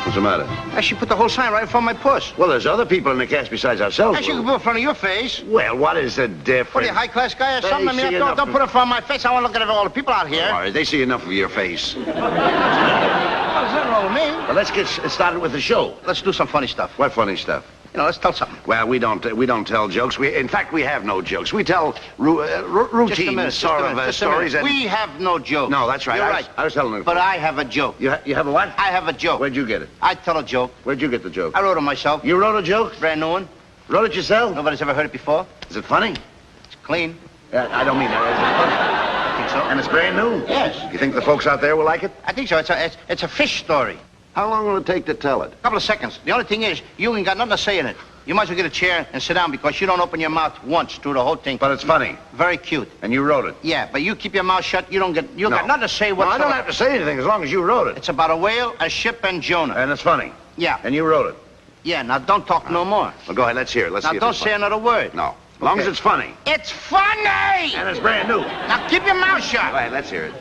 What's the matter? She put the whole sign right in front of my puss. Well, there's other people in the cast besides ourselves. She can put it in front of your face. Well, what is the difference? What are you, a high-class guy or something? I mean, don't put it in front of my face. I want to look at all the people out here. All right, they see enough of your face. There's nothing wrong with me. Well, let's get started with the show. Let's do some funny stuff. What funny stuff? You know, let's tell something. Well, we don't tell jokes. In fact, we have no jokes. We tell routine sort of stories. We have no joke. No, that's right. You're right. I was telling them. But I have a joke. You have a what? I have a joke. Where'd you get it? I tell a joke. Where'd you get the joke? I wrote it myself. You wrote a joke? Brand new one. Wrote it yourself? Nobody's ever heard it before. Is it funny? It's clean. I don't mean that. Is it funny? I think so. And it's brand new? Yes. You think the folks out there will like it? I think so. It's a fish story. How long will it take to tell it? A couple of seconds. The only thing is, you ain't got nothing to say in it. You might as well get a chair and sit down because you don't open your mouth once through the whole thing. But it's funny. Very cute. And you wrote it? Yeah, but you keep your mouth shut. You got nothing to say whatsoever. No, I don't have to say anything as long as you wrote it. It's about a whale, a ship, and Jonah. And it's funny? Yeah. And you wrote it? Yeah, now don't talk no more. Well, go ahead. Let's hear it. Let's see now if don't it's say funny. another word. No. As long as it's funny. It's funny! And it's brand new. Now keep your mouth shut. Go ahead. Let's hear it.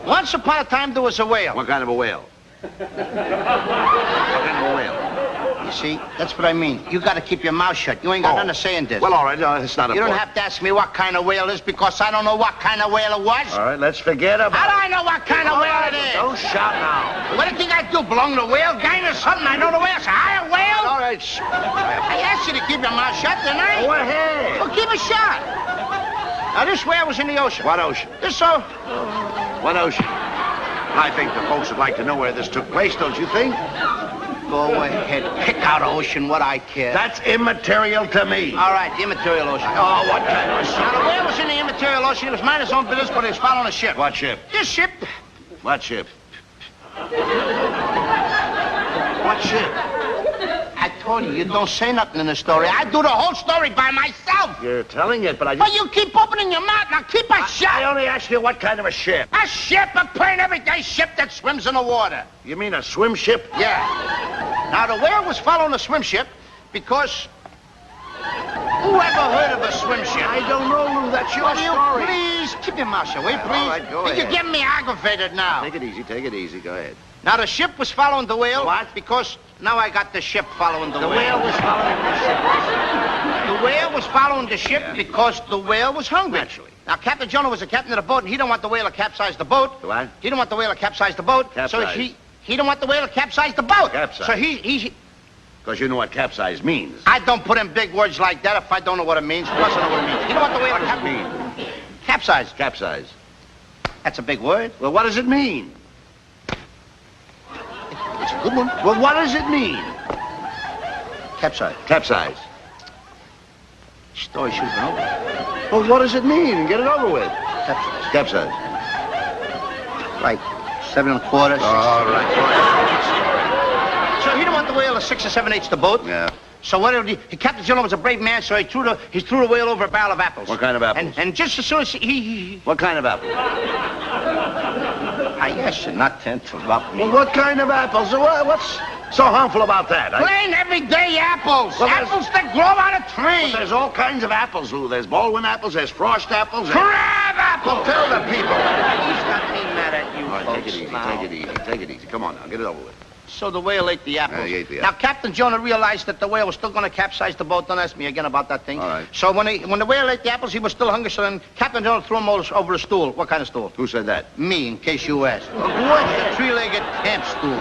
Once upon a time, there was a whale. What kind of a whale? What kind of a whale? You see, that's what I mean. You got to keep your mouth shut. You ain't got nothing to say in this. Well, all right. No, it's not You important. don't have to ask me what kind of whale it is because I don't know what kind of whale it was. All right, let's forget about it. How do I know what kind of whale it is? Don't shout now. What do you think I do? Belong to the whale gang or something? I know the whale. Say, hi, a whale? All right. I asked you to keep your mouth shut, didn't I? Go ahead. Well, keep it shut. Now, this whale was in the ocean. What ocean? This What ocean? I think the folks would like to know where this took place, don't you think? Go ahead. Pick out ocean, what I care. That's immaterial to me. All right, the immaterial ocean. Oh, what kind of a ship? Now, the whale was in the immaterial ocean. He was minding his own business, but he was following a ship. What ship? This ship. What ship? What ship? I told you, you don't say nothing in the story. I do the whole story by myself. You're telling it, but I just... But you keep opening your mouth. Now keep it shut. I only asked you what kind of a ship. A ship, a plain everyday ship that swims in the water. You mean a swim ship? Yeah. Now, the whale was following a swim ship because... Who ever heard of a swim ship? I don't know, Lou. That's your Will you story. please keep your mouth shut, will you, please? All right, go ahead. You're getting me aggravated now. Take it easy, take it easy. Go ahead. Now, the ship was following the whale. What? Because now I got the ship following the whale. The whale was following the ship. The whale was following the ship because the whale was hungry. Naturally. Now, Captain Jonah was the captain of the boat, and he didn't want the whale to capsize the boat. What? He didn't want the whale to capsize the boat. Capsize. So he didn't want the whale to capsize the boat. Capsize. So he Because you know what capsize means. I don't put in big words like that if I don't know what it means. Plus, I know what it means. He didn't want the whale What to does it mean? capsize. Capsize. That's a big word. Well, what does it mean? It's a good one. Well, what does it mean? Capsize. Capsize. Story should have been over. Well, what does it mean? Get it over with. Capsize. Capsize. Like 7 1/4. All right. Go ahead. So he didn't want the whale to 6 7/8 the boat. Yeah. So what did he? Captain Jonah was a brave man, so he threw the whale over a barrel of apples. What kind of apples? And just as soon as he What kind of apples? I asked you not to interrupt me. Well, what kind of apples? What's so harmful about that? Plain everyday apples. Well, apples that grow on a tree. Well, there's all kinds of apples, Lou. There's Baldwin apples, there's frost apples. Crab apples. Well, tell the people. He's got me mad at you, All right, folks. take it easy, now. take it easy, take it easy. Come on now, get it over with. So the whale ate the apples. He ate the Now, apples. Captain Jonah realized that the whale was still going to capsize the boat. Don't ask me again about that thing. All right. So when the whale ate the apples, he was still hungry, so then Captain Jonah threw him over a stool. What kind of stool? Who said that? Me, in case you asked. What? A three-legged camp stool.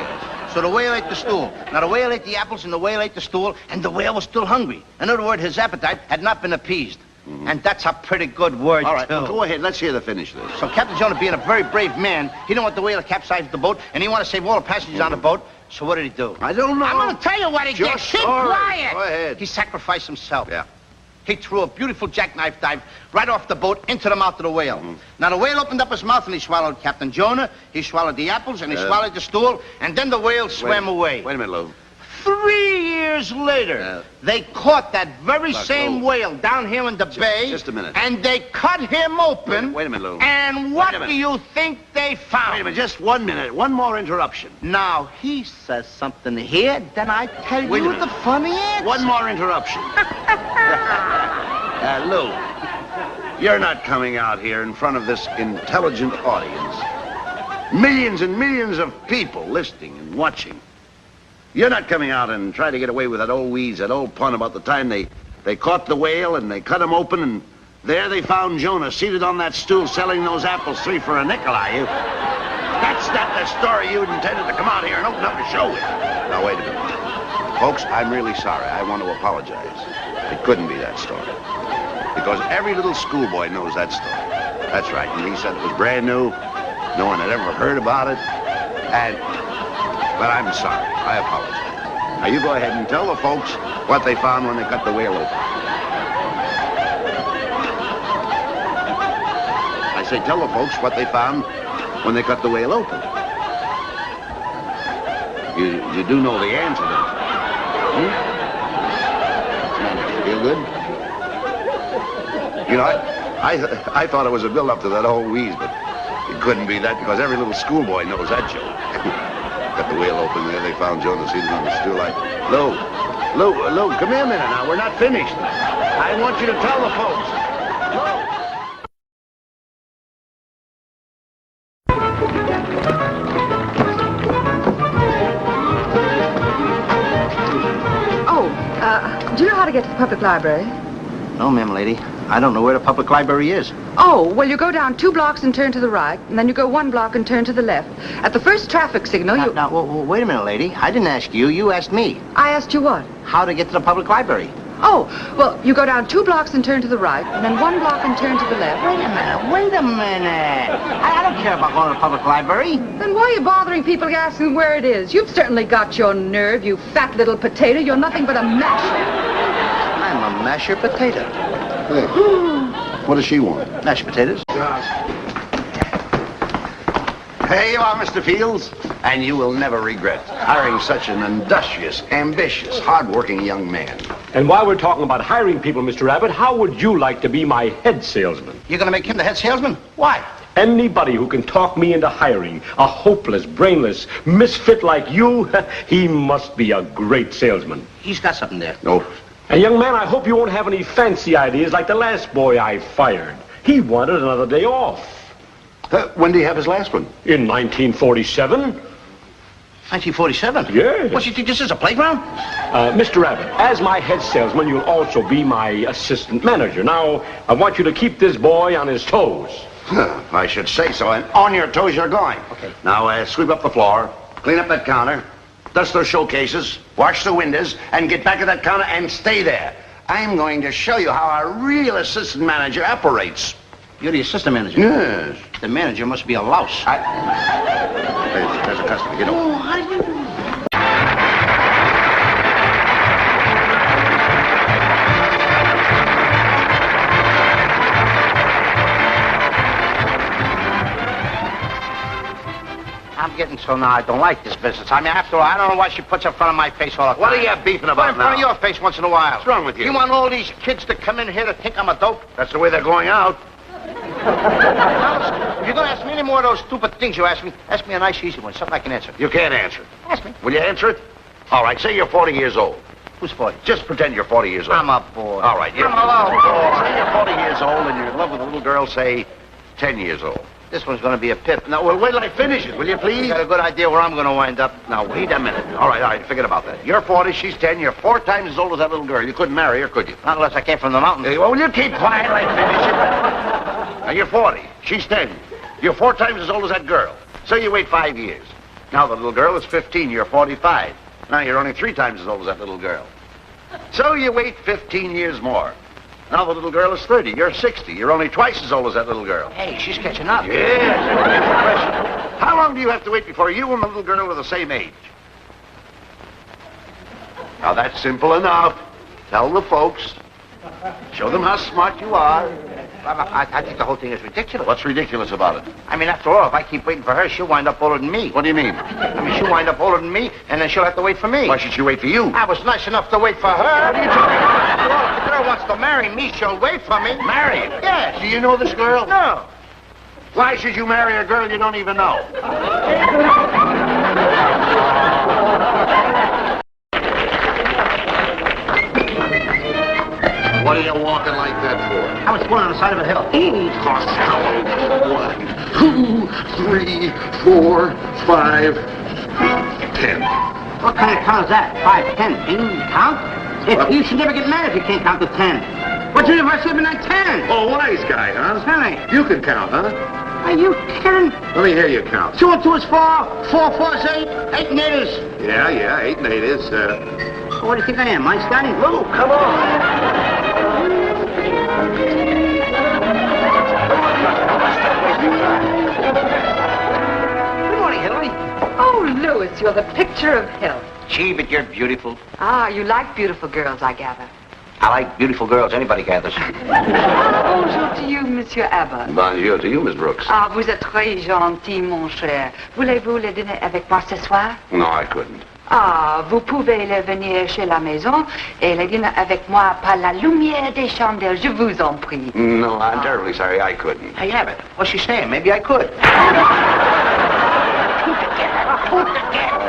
So the whale ate the stool. Now, the whale ate the apples, and the whale ate the stool, and the whale was still hungry. In other words, his appetite had not been appeased. Mm-hmm. And that's a pretty good word, All right, too. well, go ahead. Let's hear the finish of this. So Captain Jonah, being a very brave man, he didn't want the whale to capsize the boat, and he wanted to save all the passengers on the boat. So what did he do? I don't know. I'm going to tell you what he did. Just Keep all right. quiet. Go ahead. He sacrificed himself. Yeah. He threw a beautiful jackknife dive right off the boat into the mouth of the whale. Mm-hmm. Now, the whale opened up his mouth, and he swallowed Captain Jonah. He swallowed the apples, and he swallowed the stool, and then the whale swam away. Wait a minute, Lou. 3 years later, they caught that very same whale down here in the bay. Just a minute. And they cut him open. Wait a minute, Lou. And what do you think they found? Wait a minute, just 1 minute. One more interruption. Now, he says something here, then I tell Wait a you minute. the funny answer. One more interruption. Lou, you're not coming out here in front of this intelligent audience. Millions and millions of people listening and watching. You're not coming out and trying to get away with that old wheeze, that old pun about the time they caught the whale and they cut him open and there they found Jonah seated on that stool selling those apples 3 for a nickel, are you? That's not the story you intended to come out here and open up a show with. Now, wait a minute. Folks, I'm really sorry. I want to apologize. It couldn't be that story. Because every little schoolboy knows that story. That's right. And he said it was brand new. No one had ever heard about it. But I'm sorry. I apologize. Now, you go ahead and tell the folks what they found when they cut the whale open. I say tell the folks what they found when they cut the whale open. You do know the answer, don't you? Feel good? You know, I thought it was a build-up to that old wheeze, but it couldn't be that because every little schoolboy knows that joke. Cut the whale open there, they found Jonah seated on the stool like, Lou, come here a minute now, we're not finished. I want you to tell the folks. Do you know how to get to the public library? No, ma'am, lady. I don't know where the public library is. Oh, well, you go down 2 blocks and turn to the right, and then you go 1 block and turn to the left. At the first traffic signal, Now, wait a minute, lady. I didn't ask you. You asked me. I asked you what? How to get to the public library. Oh, well, you go down 2 blocks and turn to the right, and then 1 block and turn to the left. Wait a minute. I don't care about going to the public library. Then why are you bothering people asking where it is? You've certainly got your nerve, you fat little potato. You're nothing but a masher. I'm a mashed potato. Hey, what does she want? Mashed potatoes? Here you are, Mr. Fields. And you will never regret hiring such an industrious, ambitious, hard-working young man. And while we're talking about hiring people, Mr. Abbott, how would you like to be my head salesman? You're going to make him the head salesman? Why? Anybody who can talk me into hiring a hopeless, brainless misfit like you, he must be a great salesman. He's got something there. No. And young man, I hope you won't have any fancy ideas like the last boy I fired. He wanted another day off. When did he have his last one? In 1947. 1947? Yes. What, you think this is a playground? Mr. Abbott, as my head salesman, you'll also be my assistant manager. Now, I want you to keep this boy on his toes. I should say so. And on your toes you're going. Okay. Now, sweep up the floor, clean up that counter, dust those showcases, wash the windows, and get back to that counter and stay there. I'm going to show you how a real assistant manager operates. You're the assistant manager? Yes. The manager must be a louse. There's a customer. Get over. Oh, how do you... I'm getting so now I don't like this business. I mean, after all, I don't know why she puts in front of my face all the time. What are you beefing about in front now? of your face once in a while. What's wrong with you? You want all these kids to come in here to think I'm a dope? That's the way they're going out. If you're going to ask me any more of those stupid things you ask me a nice, easy one, something I can answer. You can't answer it. Ask me. Will you answer it? All right, say you're 40 years old. Who's 40? Just pretend you're 40 years old. I'm a boy. All right, you're I'm a little boy. Say you're 40 years old and you're in love with a little girl, say, 10 years old. This one's going to be a pip. Now, well, wait till I finish it, will you, please? You got a good idea where I'm going to wind up? Now, wait a minute. All right, forget about that. You're 40, she's 10, you're 4 times as old as that little girl. You couldn't marry her, could you? Not unless I came from the mountains. Well, will you keep quiet till I finish it? Now, you're 40, she's 10. You're 4 times as old as that girl. So you wait 5 years. Now the little girl is 15, you're 45. Now you're only 3 times as old as that little girl. So you wait 15 years more. Now the little girl is 30, you're 60. You're only twice as old as that little girl. Hey, she's catching up. Yes. How long do you have to wait before you and the little girl are the same age? Now that's simple enough. Tell the folks. Show them how smart you are. I think the whole thing is ridiculous. What's ridiculous about it? I mean, after all, if I keep waiting for her, she'll wind up older than me. What do you mean? I mean, she'll wind up older than me, and then she'll have to wait for me. Why should she wait for you? I was nice enough to wait for her. What are you talking about? After all, if the girl wants to marry me, she'll wait for me. Marry her? Yes. Do you know this girl? No. Why should you marry a girl you don't even know? What are you walking like that for? I was born on the side of a hill. Costello. 1, 2, 3, 4, 5, 10. What kind of count is that? 5, 10. Can you count? You should never get mad if you can't count to 10. What's the difference between 10? Oh, wise guy, huh? Sonny, You can count, huh? are you kidding? Let me hear you count. 2 and 2 is 4. 4 and 4 is 8. 8 and 8 is... Yeah, 8 and 8 is, What do you think I am, Einstein? Oh, come on. Good morning, Hillary. Oh, Louis, you're the picture of health. Gee, but you're beautiful. Ah, you like beautiful girls, I gather. I like beautiful girls. Anybody gathers. Bonjour to you, Monsieur Abbott. Bonjour to you, Miss Brooks. Ah, vous êtes très gentil, mon cher. Voulez-vous le dîner avec moi ce soir? No, I couldn't. Ah, vous pouvez le venir chez la maison et le dîner avec moi par la lumière des chandelles, je vous en prie. No, I'm terribly sorry, I couldn't. Hey, Abbott, what's she saying? Maybe I could.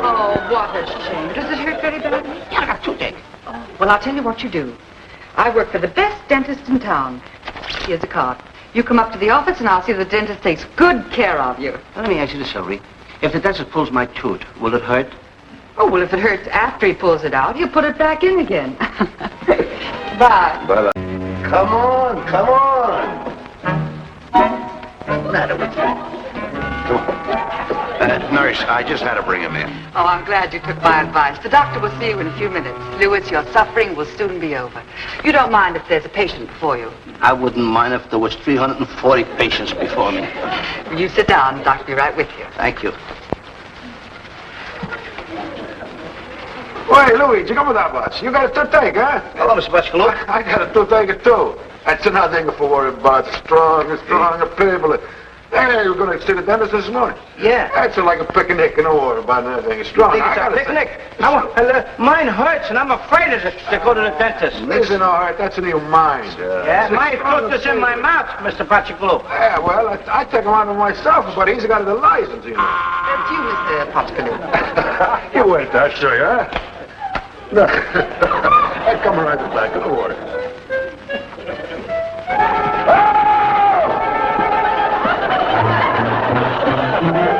Oh, what a shame. Does it hurt very badly? Yeah, I got toothache. Well, I'll tell you what you do. I work for the best dentist in town. Here's a card. You come up to the office and I'll see the dentist takes good care of you. Now, let me ask you this, Hillary. If the dentist pulls my tooth, will it hurt? Oh, well, if it hurts after he pulls it out, he'll put it back in again. Bye. Bye-bye. Come on, come on. What's the matter with you? Come on. Nurse, I just had to bring him in. Oh, I'm glad you took my advice. The doctor will see you in a few minutes. Louis, your suffering will soon be over. You don't mind if there's a patient before you. I wouldn't mind if there was 340 patients before me. You sit down. The doctor will be right with you. Thank you. Hey, Louis, you come with that much? You got a toothache, huh? Hello, Mr. BACCIAGALUPE. I got a toothache, too. That's another thing for worry about. Stronger people. Hey, you were going to see the dentist this morning? Yeah. That's like a picnic and don't worry about anything. It's strong. Think it's a picnic? Mine hurts and I'm afraid of it to go to the dentist. Listen, all right, that's in your mind. Yeah, my tooth is in my mouth, Mr. BACCIAGALUPE. Yeah, well, I take him out of myself, but he's got the license, you know. That's you, Mr. Potcaloo. You went that, sure, huh? No. I come right back. Don't worry. Come here.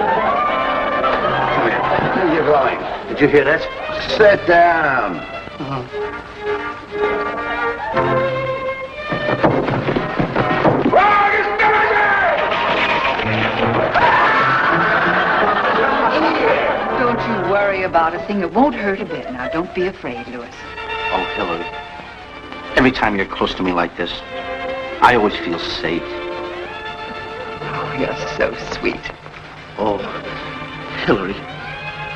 Where are you going? Did you hear that? Sit down. Don't you worry about a thing. It won't hurt a bit. Now, don't be afraid, Louis. Oh, Hillary. Every time you're close to me like this, I always feel safe. Oh, you're so sweet. Oh, Hillary,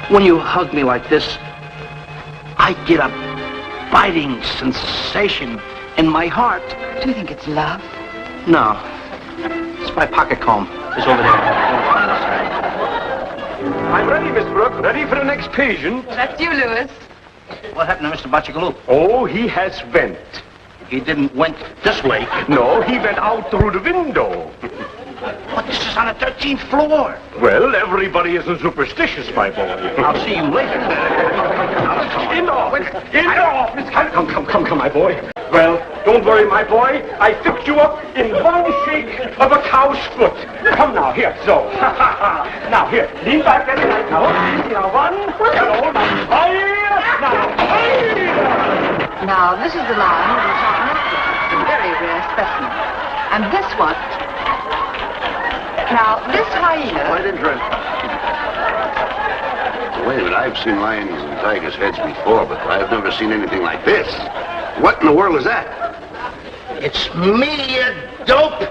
when you hug me like this, I get a biting sensation in my heart. Do you think it's love? No, it's my pocket comb. It's over there. I'm ready, Miss Brooke. Ready for the next patient. That's you, Louis. What happened to Mr. BACCIAGALUPE? Oh, he has went. He didn't went this way. No, he went out through the window. But this is on the 13th floor. Well, everybody isn't superstitious, my boy. I'll see you later. In the office. Come, my boy. Well, don't worry, my boy. I fixed you up in one shake of a cow's foot. Come now, here, so. Now, here, lean back and right now. Now, one, hello, now, fire, now, fire. Now, this is the lion of the shot necklace. Very rare specimen. And this one... Now, this hyena... Quite interesting. Wait a minute, I've seen lions and tigers' heads before, but I've never seen anything like this. What in the world is that? It's me, you dope.